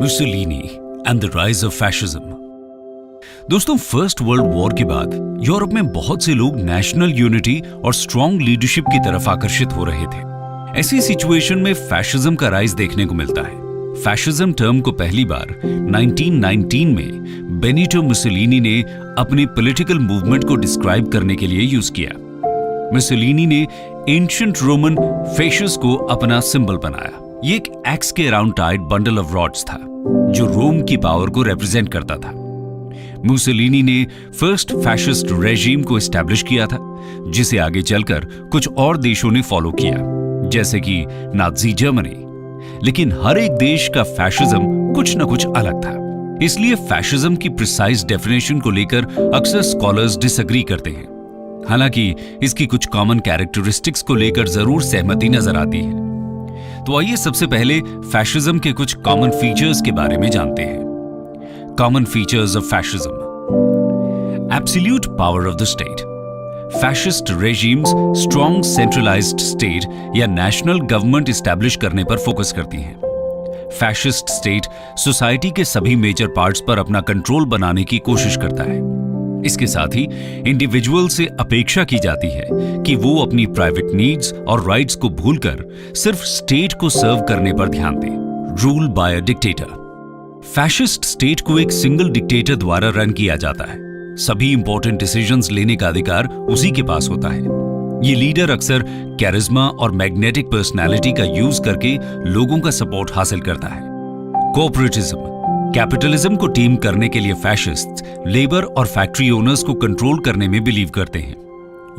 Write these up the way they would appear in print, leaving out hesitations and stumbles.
Mussolini and the rise of fascism. दोस्तों, first world war के बाद यूरोप में बहुत से लोग नेशनल यूनिटी और स्ट्रॉन्ग लीडरशिप की तरफ आकर्षित हो रहे थे। ऐसी सिचुएशन में फैशिज्म का राइज देखने को मिलता है। फैशिज्म टर्म को पहली बार 1919 में बेनिटो मुसोलिनी ने अपनी पॉलिटिकल मूवमेंट को डिस्क्राइब करने के लिए यूज किया। मुसोलिनी ने एंशिएंट रोमन फेशस को अपना सिंबल बनाया। ये एक एक्स के around tied bundle of rods था जो रोम की पावर को रिप्रेजेंट करता था। मुसोलिनी ने फर्स्ट फैशिस्ट रेजिम को एस्टैब्लिश किया था, जिसे आगे चलकर कुछ और देशों ने फॉलो किया, जैसे कि नाजी जर्मनी। लेकिन हर एक देश का फैशिज्म कुछ न कुछ अलग था, इसलिए फैशिज्म की प्रिसाइज डेफिनेशन को लेकर अक्सर स्कॉलर्स डिसएग्री करते हैं। हालांकि इसकी कुछ कॉमन कैरेक्टरिस्टिक्स को लेकर जरूर सहमति नजर आती है। तो आइए सबसे पहले फैशिज्म के कुछ कॉमन फीचर्स के बारे में जानते हैं। Common features of fascism: absolute power of the state. Fascist regimes strong centralised state या नेशनल गवर्नमेंट एस्टैब्लिश करने पर फोकस करती हैं। फैशिस्ट स्टेट सोसाइटी के सभी मेजर पार्ट्स पर अपना कंट्रोल बनाने की कोशिश करता है। इसके साथ ही इंडिविजुअल से अपेक्षा की जाती है कि वो अपनी प्राइवेट नीड्स और राइट्स को भूलकर सिर्फ स्टेट को सर्व करने पर ध्यान दे। Rule by a dictator. Fascist state को एक सिंगल डिक्टेटर द्वारा रन किया जाता है। सभी इंपॉर्टेंट डिसीजंस लेने का अधिकार उसी के पास होता है। ये लीडर अक्सर कैरिज्मा और मैग्नेटिक पर्सनालिटी का यूज करके लोगों का सपोर्ट हासिल करता है। कोऑपरेटिज्म। कैपिटलिज्म को टीम करने के लिए फैशिस्ट्स लेबर और फैक्ट्री ओनर्स को कंट्रोल करने में बिलीव करते हैं।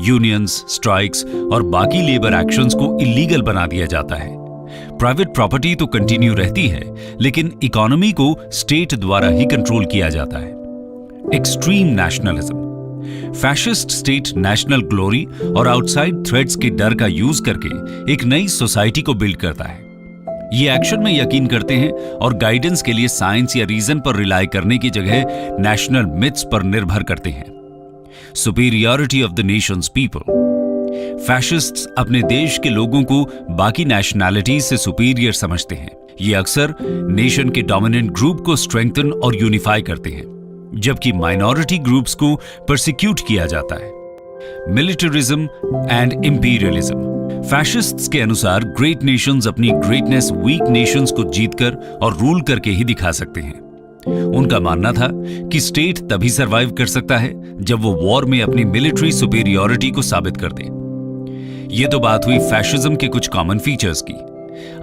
यूनियंस, स्ट्राइक्स और बाकी लेबर एक्शंस को इलीगल बना दिया जाता है। प्राइवेट प्रॉपर्टी तो कंटिन्यू रहती है, लेकिन इकोनॉमी को स्टेट द्वारा ही कंट्रोल किया जाता है। Extreme nationalism. Fascist state national glory और आउटसाइड थ्रेट्स के डर का यूज करके एक नई सोसाइटी को बिल्ड करता है। ये एक्शन में यकीन करते हैं और गाइडेंस के लिए साइंस या रीजन पर रिलाई करने की जगह नेशनल मिथ्स पर निर्भर करते हैं। Superiority of the nations people. Fascists अपने देश के लोगों को बाकी नेशनैलिटीज से सुपीरियर समझते हैं। ये अक्सर नेशन के डोमिनेंट ग्रुप को स्ट्रेंथन और यूनिफाई करते हैं, जबकि माइनॉरिटी ग्रुप्स को परसिक्यूट किया जाता है। Militarism and imperialism. फैशिस्ट्स के अनुसार ग्रेट नेशंस अपनी ग्रेटनेस वीक नेशंस को जीतकर और रूल करके ही दिखा सकते हैं। उनका मानना था कि स्टेट तभी सरवाइव कर सकता है जब वो वॉर में अपनी मिलिट्री सुपीरियरिटी को साबित कर दे। ये तो बात हुई फैशिज्म के कुछ कॉमन फीचर्स की।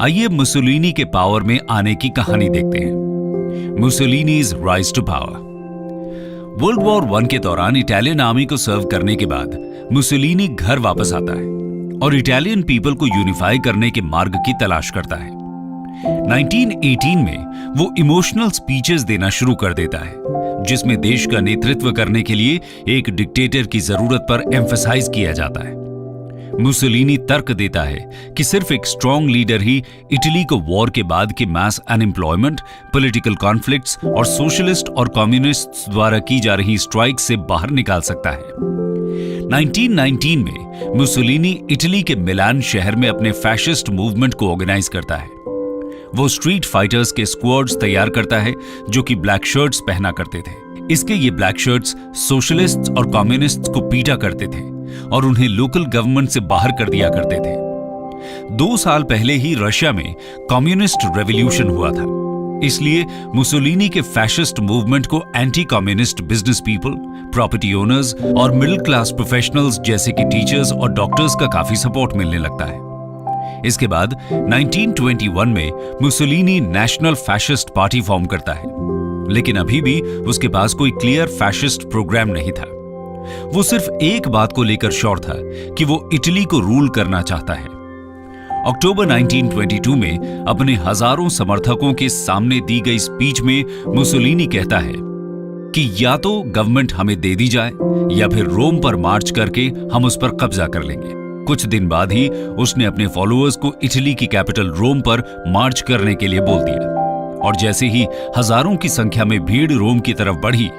आइए मुसोलिनी के पावर में आने की कहानी देखते हैं। Mussolini's rise to power. World war 1 के दौरान इटालियन आर्मी को सर्व करने के बाद मुसोलिनी घर वापस आता है और इटालियन पीपल को यूनिफाई करने के मार्ग की तलाश करता है। 1918 में वो इमोशनल स्पीचेस देना शुरू कर देता है, जिसमें देश का नेतृत्व करने के लिए एक डिक्टेटर की जरूरत पर एम्फसाइज किया जाता है। मुसोलिनी तर्क देता है कि सिर्फ एक स्ट्रॉन्ग लीडर ही इटली को वॉर के बाद के मास अनएम्प्लॉयमेंट, पॉलिटिकल कॉन्फ्लिक्ट्स और सोशलिस्ट और कम्युनिस्ट्स द्वारा की जा रही स्ट्राइक से बाहर निकाल सकता है। 1919 में मुसोलिनी इटली के मिलान शहर में अपने फैशिस्ट मूवमेंट को ऑर्गेनाइज करता है। वो स्ट्रीट फाइटर्स के स्क्वाड्स तैयार करता है जो कि ब्लैक शर्ट्स पहना करते थे। इसके ये ब्लैक शर्ट्स सोशलिस्ट्स और कम्युनिस्ट्स को पीटा करते थे और उन्हें लोकल गवर्नमेंट से बाहर कर दिया करते थे। 2 साल पहले ही रशिया में कम्युनिस्ट रेवोल्यूशन हुआ था, इसलिए मुसोलिनी के फैशिस्ट मूवमेंट को anti communist business people, property owners और मिडिल क्लास प्रोफेशनल्स जैसे कि टीचर्स और डॉक्टर्स का काफी सपोर्ट मिलने लगता है। इसके बाद 1921 में Mussolini national fascist party form करता है, लेकिन अभी भी उसके पास कोई क्लियर फैशिस्ट प्रोग्राम नहीं था। वो सिर्फ एक बात को लेकर श्योर था कि वो इटली को रूल करना चाहता है। अक्टूबर 1922 में अपने हजारों समर्थकों के सामने दी गई स्पीच में मुसोलिनी कहता है कि या तो गवर्नमेंट हमें दे दी जाए या फिर रोम पर मार्च करके हम उस पर कब्जा कर लेंगे। कुछ दिन बाद ही उसने अपने फॉलोअर्स को इटली की कैपिटल रोम पर मार्च करने के लिए बोल दिया और जैसे ही हजारों की संख्या में भीड़ रोम की तरफ बढ़ी,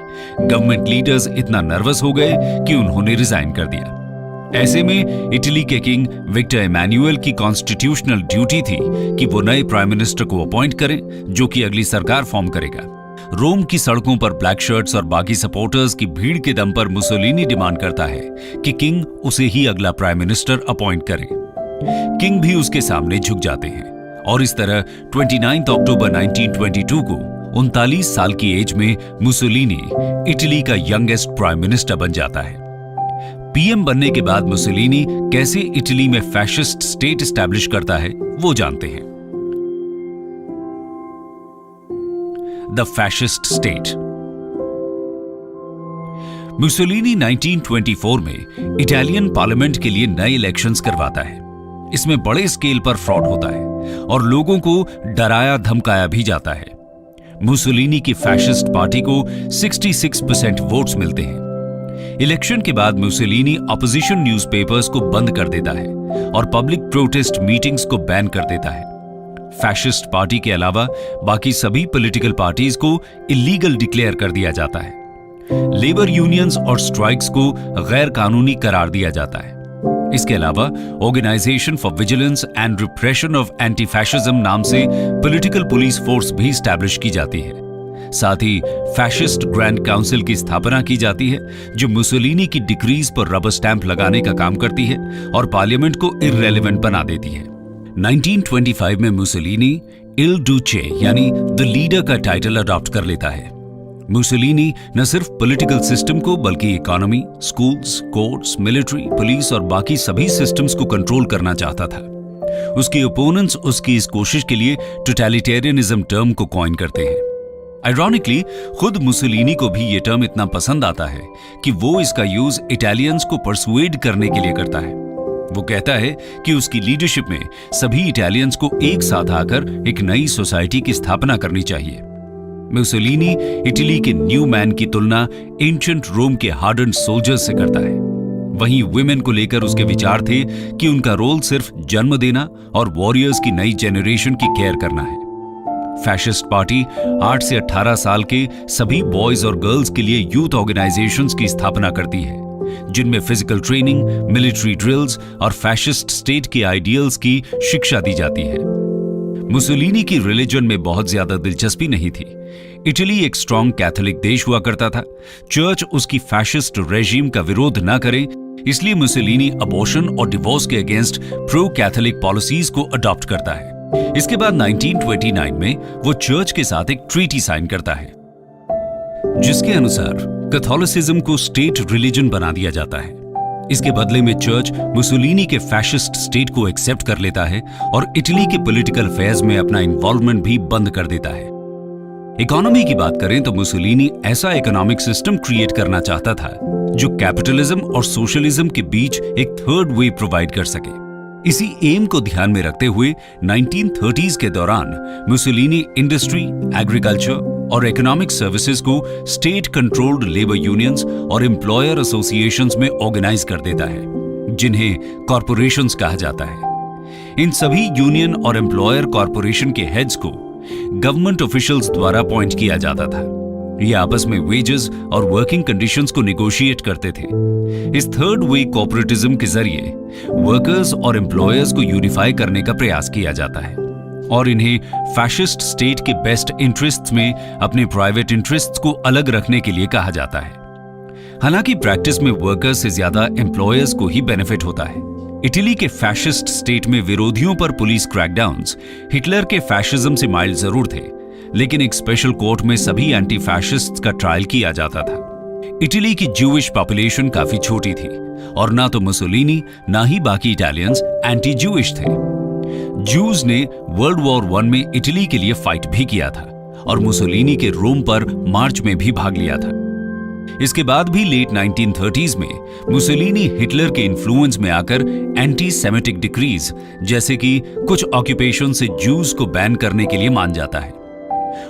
गवर्नमेंट लीडर्स इतना नर्वस हो गए कि उन्होंने रिजाइन कर दिया। ऐसे में इटली के किंग विक्टर इमैनुअल की कॉन्स्टिट्यूशनल ड्यूटी थी कि वो नए प्राइम मिनिस्टर को अपॉइंट करें, जो कि अगली सरकार फॉर्म करेगा। रोम की सड़कों पर ब्लैक शर्ट्स और बाकी सपोर्टर्स की भीड़ के दम पर मुसोलिनी डिमांड करता है कि किंग उसे ही अगला प्राइम मिनिस्टर अपॉइंट करे। किंग भी उसके सामने झुक जाते हैं और इस तरह 29 अक्टूबर 1922 को 39 साल की एज में मुसोलिनी इटली का यंगेस्ट प्राइम मिनिस्टर बन जाता है। पीएम बनने के बाद मुसोलिनी कैसे इटली में फैशिस्ट स्टेट एस्टैब्लिश करता है वो जानते हैं। The fascist state. मुसोलिनी 1924 में इटालियन पार्लियामेंट के लिए नए इलेक्शंस करवाता है। इसमें बड़े स्केल पर फ्रॉड होता है और लोगों को डराया धमकाया भी जाता है। मुसोलिनी की फैशिस्ट पार्टी को 66% वोट्स मिलते हैं। इलेक्शन के बाद मुसोलिनी अपोजिशन न्यूज़पेपर्स को बंद कर देता है और पब्लिक प्रोटेस्ट मीटिंग्स को बैन कर देता है। फैशिस्ट पार्टी के अलावा बाकी सभी पॉलिटिकल पार्टीज को इलीगल डिक्लेयर कर दिया जाता है। लेबर यूनियंस और स्ट्राइक्स को गैर कानूनी करार दिया जाता है। इसके अलावा organisation for vigilance and repression of anti fascism नाम से पॉलिटिकल पुलिस फोर्स भी स्टैब्लिश की जाती है। साथ ही फैशिस्ट ग्रैंड काउंसिल की स्थापना की जाती है, जो मुसोलिनी की डिक्रीज पर रबर स्टैंप लगाने का काम करती है और पार्लियामेंट को इररेलेवेंट बना देती है। 1925 में मुसोलिनी इल डूचे यानी द लीडर का टाइटल अडॉप्ट कर लेता है। मुसोलिनी न सिर्फ पॉलिटिकल सिस्टम को बल्कि economy, schools, courts, military, police और बाकी सभी सिस्टम्स को कंट्रोल करना चाहता था। उसके ओपोनेंट्स उसकी इस कोशिश के लिए टोटलिटेरियनिज्म टर्म को कॉइन करते हैं। आयरॉनिकली खुद मुसोलिनी को भी ये टर्म इतना पसंद आता है कि वो इसका यूज इटालियंस को परसुएड करने के लिए करता है। वो कहता है कि उसकी लीडरशिप में सभी इटालियंस को एक साथ आकर एक नई सोसाइटी की स्थापना करनी चाहिए। मुसोलिनी इटली के न्यू मैन की तुलना एंशिएंट रोम के हार्डन्ड सोल्जर्स से करता है। वहीं वुमेन को लेकर उसके विचार थे कि उनका रोल सिर्फ जन्म देना और वॉरियर्स की नई जेनरेशन की केयर करना है। फैशिस्ट पार्टी 8 से 18 साल के सभी बॉयज और गर्ल्स के लिए यूथ ऑर्गेनाइजेशंस की स्थापना करती है, जिनमें फिजिकल ट्रेनिंग, मिलिट्री ड्रिल्स और फैशिस्ट स्टेट के आइडियल्स की शिक्षा दी जाती है। मुसोलिनी की रिलीजन में बहुत ज्यादा दिलचस्पी नहीं थी। इटली एक स्ट्रॉन्ग कैथोलिक देश हुआ करता था। चर्च उसकी फैशिस्ट रेजिम का विरोध न करे, इसलिए मुसोलिनी अबॉर्शन और डिवोर्स के अगेंस्ट प्रो कैथोलिक पॉलिसीज को अडॉप्ट करता है। इसके बाद 1929 में वो चर्च के साथ एक ट्रीटी साइन करता है, जिसके अनुसार कैथोलिसिज्म को स्टेट रिलीजन बना दिया जाता है। इसके बदले में चर्च मुसोलिनी के फैशिस्ट स्टेट को एक्सेप्ट कर लेता है और इटली के पॉलिटिकल अफेयर्स में अपना इन्वॉल्वमेंट भी बंद कर देता है। इकोनॉमी की बात करें तो मुसोलिनी ऐसा इकोनॉमिक सिस्टम क्रिएट करना चाहता था जो कैपिटलिज्म और सोशलिज्म के बीच एक थर्ड वे प्रोवाइड कर सके। इसी एम को ध्यान में रखते हुए 1930s के दौरान मुसोलिनी इंडस्ट्री, एग्रीकल्चर और इकोनॉमिक सर्विसेज को स्टेट कंट्रोल्ड लेबर यूनियंस और एम्प्लॉयर एसोसिएशंस में ऑर्गेनाइज कर देता है, जिन्हें कॉरपोरेशंस कहा जाता है। इन सभी यूनियन और एम्प्लॉयर कॉरपोरेशन के हेड्स को गवर्नमेंट ऑफिशियल्स द्वारा अपॉइंट किया जाता था। ये आपस में वेजेस और वर्किंग कंडीशंस को नेगोशिएट करते थे। इस थर्ड वे कॉर्पोरेटिज्म के जरिए वर्कर्स और एम्प्लॉयर्स को यूनिफाई करने का प्रयास किया जाता है और इन्हें फैशिस्ट स्टेट के बेस्ट इंटरेस्ट्स में अपने प्राइवेट इंटरेस्ट्स को अलग रखने के लिए कहा जाता है। हालांकि प्रैक्टिस में वर्कर्स से ज्यादा एम्प्लॉयर्स को ही बेनिफिट होता है। इटली के फैशिस्ट स्टेट में विरोधियों पर पुलिस क्रैकडाउन्स हिटलर के फैशिज्म से माइल्ड जरूर थे, लेकिन एक स्पेशल कोर्ट में सभी एंटी फैशिस्ट्स का ट्रायल किया जाता था। इटली की ज्यूइश पॉपुलेशन काफी छोटी थी और ना तो मुसोलिनी ना ही बाकी इटालियंस एंटी ज्यूइश थे। ज्यूज ने वर्ल्ड वॉर 1 में इटली के लिए फाइट भी किया था और मुसोलिनी के रोम पर मार्च में भी भाग लिया था। इसके बाद भी लेट 1930s में मुसोलिनी हिटलर के इन्फ्लुएंस में आकर एंटी सेमेटिक डिक्रीज जैसे कि कुछ ऑक्यूपेशन से ज्यूज को बैन करने के लिए मान जाता है।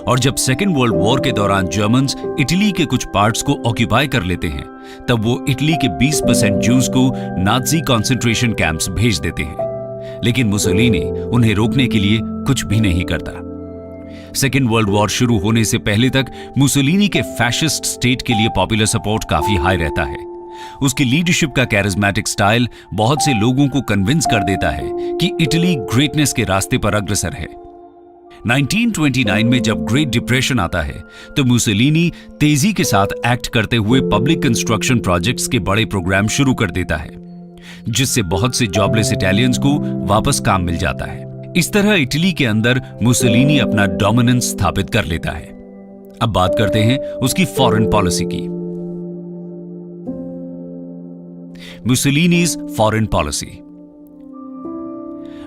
और जब सेकेंड वर्ल्ड वॉर के दौरान जर्मन्स इटली के कुछ पार्ट्स को ऑक्यूपाई कर लेते हैं, तब वो इटली के 20% ज्यूज को नाजी कॉन्सेंट्रेशन कैंप्स भेज देते हैं, लेकिन मुसोलिनी उन्हें रोकने के लिए कुछ भी नहीं करता। सेकेंड वर्ल्ड वॉर शुरू होने से पहले तक मुसोलिनी के फैशिस्ट स्टेट के लिए पॉपुलर सपोर्ट काफी हाई रहता है, उसकी लीडरशिप का कैरिज्मेटिक स्टाइल बहुत से लोगों को कन्विंस कर देता है कि इटली ग्रेटनेस के रास्ते पर अग्रसर है। 1929 में जब ग्रेट डिप्रेशन आता है तो मुसोलिनी तेजी के साथ एक्ट करते हुए पब्लिक कंस्ट्रक्शन प्रोजेक्ट्स के बड़े प्रोग्राम शुरू कर देता है, जिससे बहुत से जॉबलेस इटालियंस को वापस काम मिल जाता है। इस तरह इटली के अंदर मुसोलिनी अपना डोमिनेंस स्थापित कर लेता है। अब बात करते हैं उसकी फॉरेन पॉलिसी की। मुसोलिनीज फॉरेन पॉलिसी।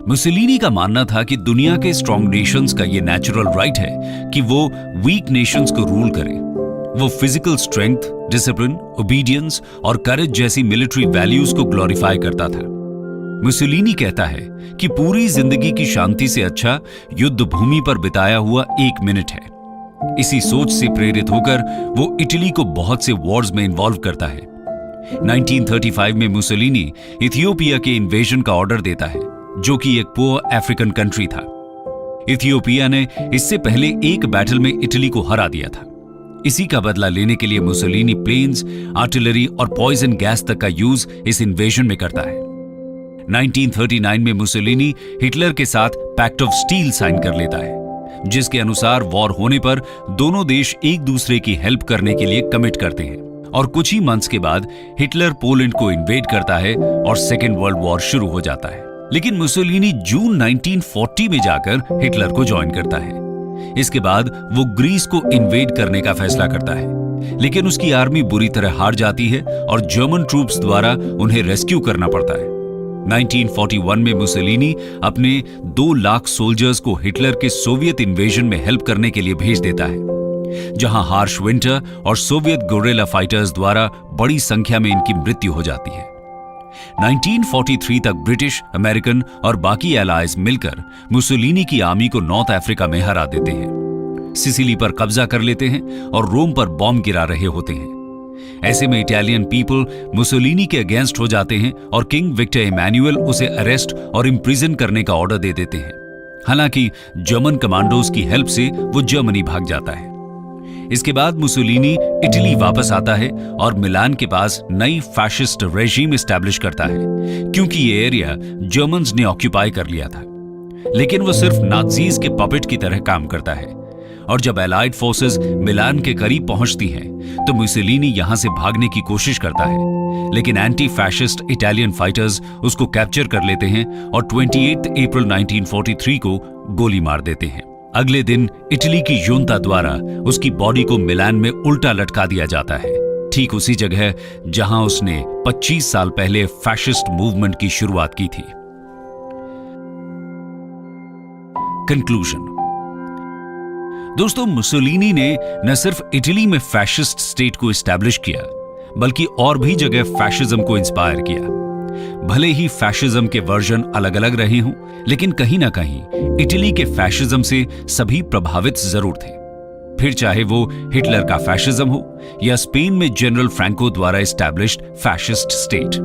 मुसोलिनी का मानना था कि दुनिया के स्ट्रॉन्ग नेशंस का यह नेचुरल राइट है कि वो वीक नेशंस को रूल करें। वो फिजिकल स्ट्रेंथ, डिसिप्लिन, ओबीडियंस और करेज जैसी मिलिट्री वैल्यूज को ग्लोरीफाई करता था। मुसोलिनी कहता है कि पूरी जिंदगी की शांति से अच्छा युद्ध भूमि पर बिताया हुआ 1 मिनट है। इसी सोच से प्रेरित होकर वो इटली को बहुत से वॉर्स में इन्वॉल्व करता है। 1935 में मुसोलिनी इथियोपिया के इन्वेजन का ऑर्डर देता है, जो कि एक पुअर अफ्रीकन कंट्री था। इथियोपिया ने इससे पहले एक बैटल में इटली को हरा दिया था। इसी का बदला लेने के लिए मुसोलिनी प्लेन्स, आर्टिलरी और पॉइजन गैस तक का यूज इस इन्वेजन में करता है। 1939 में मुसोलिनी हिटलर के साथ पैक्ट ऑफ स्टील साइन कर लेता है, जिसके अनुसार वॉर होने पर दोनों देश एक दूसरे की हेल्प करने के लिए कमिट करते हैं। और कुछ ही मंथ्स के बाद हिटलर पोलैंड को इन्वेड करता है और सेकेंड वर्ल्ड वॉर शुरू हो जाता है। लेकिन मुसोलिनी जून 1940 में जाकर हिटलर को ज्वाइन करता है। इसके बाद वो ग्रीस को इन्वेड करने का फैसला करता है, लेकिन उसकी आर्मी बुरी तरह हार जाती है और जर्मन ट्रूप्स द्वारा उन्हें रेस्क्यू करना पड़ता है। 1941 में मुसोलिनी अपने 2 लाख सोल्जर्स को हिटलर के सोवियत इन्वेजन में हेल्प करने के लिए भेज देता है, जहां हार्श विंटर और सोवियत गोरेला फाइटर्स द्वारा बड़ी संख्या में इनकी मृत्यु हो जाती है। 1943 तक ब्रिटिश, अमेरिकन और बाकी एलाइज मिलकर मुसोलिनी की आर्मी को नॉर्थ अफ्रीका में हरा देते हैं, सिसिली पर कब्जा कर लेते हैं और रोम पर बॉम्ब गिरा रहे होते हैं। ऐसे में इटालियन पीपल मुसोलिनी के अगेंस्ट हो जाते हैं और किंग विक्टर इमैनुअल उसे अरेस्ट और इम्प्रिजन करने का ऑर्डर दे देते हैं। हालांकि जर्मन कमांडोज की हेल्प से वो जर्मनी भाग जाता है। इसके बाद मुसोलिनी इटली वापस आता है और मिलान के पास नई फैशिस्ट रेजिम एस्टैब्लिश करता है, क्योंकि ये एरिया जर्मन्स ने ऑक्यूपाई कर लिया था। लेकिन वो सिर्फ नाज़ीज के पपेट की तरह काम करता है, और जब एलाइड फोर्सेस मिलान के करीब पहुंचती हैं तो मुसोलिनी यहां से भागने की कोशिश करता है, लेकिन एंटी फैशिस्ट इटालियन फाइटर्स उसको कैप्चर कर लेते हैं और 28 अप्रैल 1943 को गोली मार देते हैं। अगले दिन इटली की यूनता द्वारा उसकी बॉडी को मिलान में उल्टा लटका दिया जाता है, ठीक उसी जगह जहां उसने 25 साल पहले फैशिस्ट मूवमेंट की शुरुआत की थी। कंक्लूजन। दोस्तों, मुसोलिनी ने न सिर्फ इटली में फैशिस्ट स्टेट को एस्टैब्लिश किया, बल्कि और भी जगह फैशिज्म को इंस्पायर किया। भले ही फैशिज्म के वर्जन अलग अलग रहे हों, लेकिन कहीं ना कहीं इटली के फैशिज्म से सभी प्रभावित जरूर थे। फिर चाहे वो हिटलर का फैशिज्म हो या स्पेन में जनरल फ्रैंको द्वारा एस्टैब्लिश्ड फैशिस्ट स्टेट।